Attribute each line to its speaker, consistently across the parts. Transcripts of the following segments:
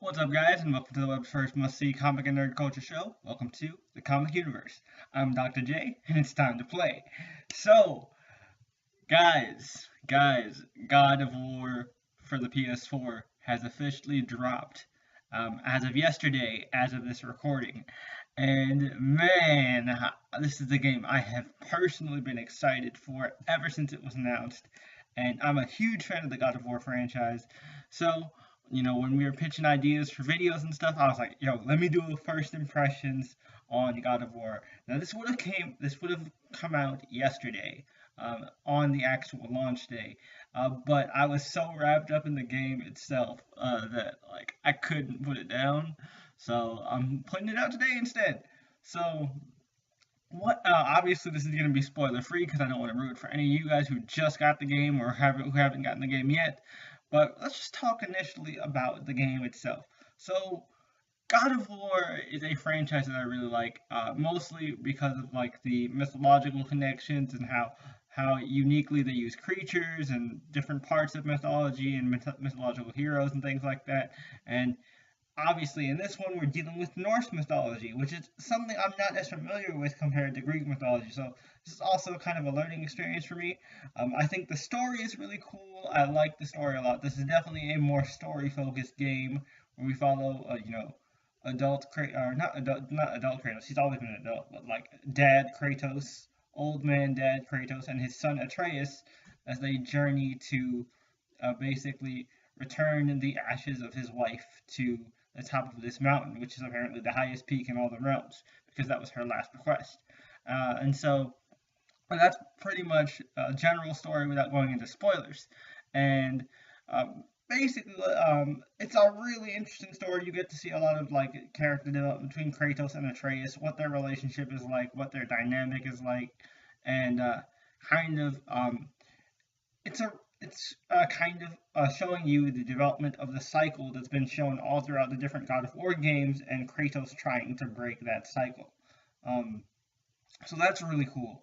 Speaker 1: What's up, guys, and welcome to the web's first must-see comic and nerd culture show. Welcome to the Comic Universe. I'm Dr. J, and it's time to play. So, guys, God of War for the PS4 has officially dropped as of yesterday, as of this recording. And man, this is the game I have personally been excited for ever since it was announced. And I'm a huge fan of the God of War franchise. So, when we were pitching ideas for videos and stuff, I was like, yo, let me do a first impressions on God of War. Now this would have come out yesterday, on the actual launch day. But I was so wrapped up in the game itself that like I couldn't put it down. So I'm putting it out today instead. So what? Obviously, this is going to be spoiler free because I don't want to ruin it for any of you guys who just got the game or who haven't gotten the game yet. But let's just talk initially about the game itself. So, God of War is a franchise that I really like, mostly because of like the mythological connections and how uniquely they use creatures and different parts of mythology and mythological heroes and things like that. And obviously, in this one, we're dealing with Norse mythology, which is something I'm not as familiar with compared to Greek mythology. So this is also kind of a learning experience for me. I think the story is really cool. I like the story a lot. This is definitely a more story-focused game where we follow, not adult Kratos. He's always been an adult, but like Dad Kratos, old man Dad Kratos, and his son Atreus as they journey to basically return the ashes of his wife to the top of this mountain, which is apparently the highest peak in all the realms, because that was her last request. And so that's pretty much a general story without going into spoilers. And basically, it's a really interesting story. You get to see a lot of like character development between Kratos and Atreus, what their relationship is like, what their dynamic is like, and kind of it's kind of showing you the development of the cycle that's been shown all throughout the different God of War games, and Kratos trying to break that cycle. Um, so that's really cool.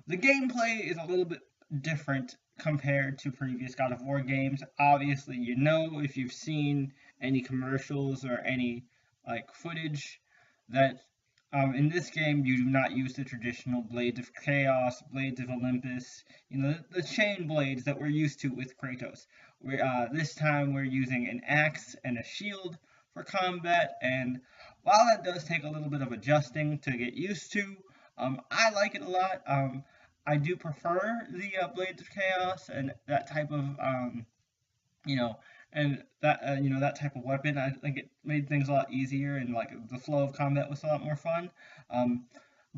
Speaker 1: The gameplay is a little bit different compared to previous God of War games. Obviously, if you've seen any commercials or any like footage that in this game, you do not use the traditional Blades of Chaos, Blades of Olympus, the chain blades that we're used to with Kratos. This time we're using an axe and a shield for combat, and while that does take a little bit of adjusting to get used to, I like it a lot. I do prefer the Blades of Chaos and that type of you know, and that type of weapon. I think it made things a lot easier, and like the flow of combat was a lot more fun.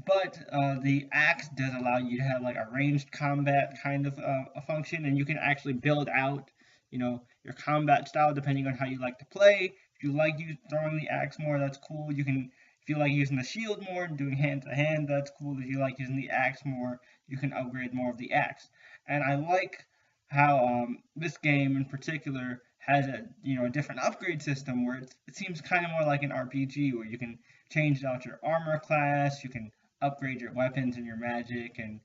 Speaker 1: But the axe does allow you to have like a ranged combat kind of a function, and you can actually build out, your combat style depending on how you like to play. If you like throwing the axe more, that's cool. If you like using the shield more and doing hand to hand, that's cool. If you like using the axe more, you can upgrade more of the axe. And I like how this game in particular has a different upgrade system where it seems kind of more like an RPG where you can change out your armor class, you can upgrade your weapons and your magic, and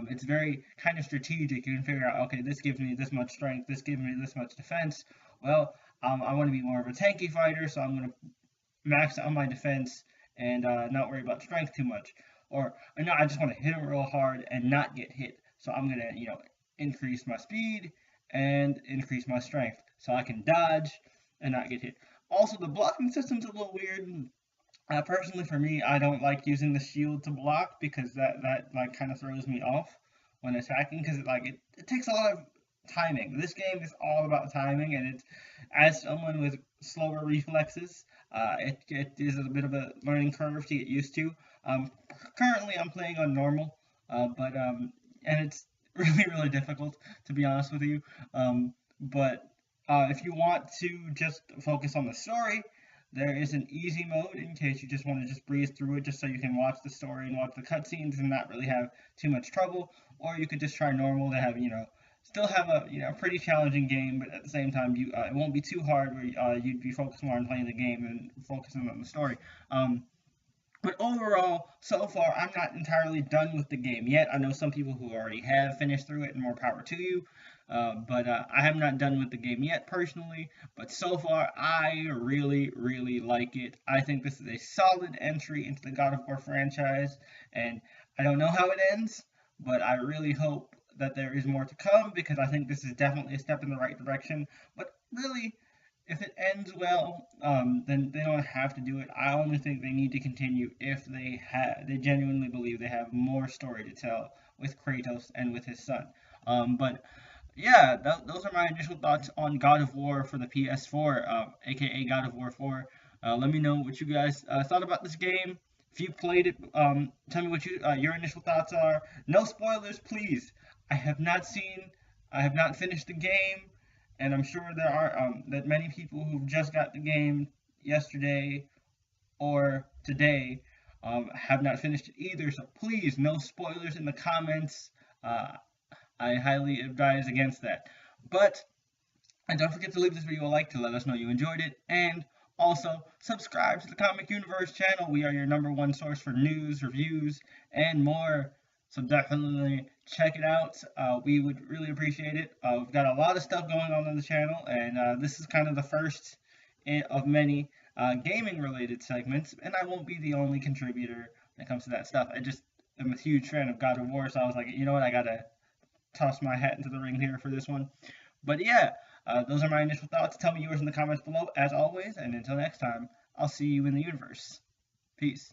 Speaker 1: it's very kind of strategic. You can figure out, okay, this gives me this much strength, this gives me this much defense. Well, I want to be more of a tanky fighter, so I'm going to max out my defense and not worry about strength too much. Or no, I just want to hit him real hard and not get hit. So I'm going to, increase my speed and increase my strength so I can dodge and not get hit. Also, the blocking system's a little weird. Personally, for me, I don't like using the shield to block because that like kind of throws me off when attacking because it takes a lot of timing. This game is all about timing, and as someone with slower reflexes, it is a bit of a learning curve to get used to. Currently, I'm playing on normal, and it's really difficult, to be honest with you. But if you want to just focus on the story, there is an easy mode in case you just want to just breeze through it just so you can watch the story and watch the cutscenes and not really have too much trouble. Or you could just try normal to have, still have a pretty challenging game, but at the same time, it won't be too hard where you'd be focused more on playing the game and focusing on the story. But overall, so far, I'm not entirely done with the game yet. I know some people who already have finished through it, and more power to you. but I have not done with the game yet personally. But so far, I really, really like it. I think this is a solid entry into the God of War franchise, and I don't know how it ends, but I really hope that there is more to come because I think this is definitely a step in the right direction. But really, if it ends well, then they don't have to do it. I only think they need to continue if they genuinely believe they have more story to tell with Kratos and with his son. But yeah, those are my initial thoughts on God of War for the PS4, aka God of War 4. Let me know what you guys thought about this game. If you played it, tell me what your initial thoughts are. No spoilers, please. I have not seen, I have not finished the game, and I'm sure there are that many people who've just got the game yesterday or today have not finished it either. So please, no spoilers in the comments. Uh, I highly advise against that. But and don't forget to leave this video a like to let us know you enjoyed it. And also, subscribe to the Comic Universe channel. We are your #1 source for news, reviews, and more. So definitely check it out. We would really appreciate it. We've got a lot of stuff going on the channel, and this is kind of the first of many gaming-related segments. And I won't be the only contributor when it comes to that stuff. I just am a huge fan of God of War, so I was like, you know what, I gotta toss my hat into the ring here for this one. But yeah, those are my initial thoughts. Tell me yours in the comments below, as always. And until next time, I'll see you in the universe. Peace.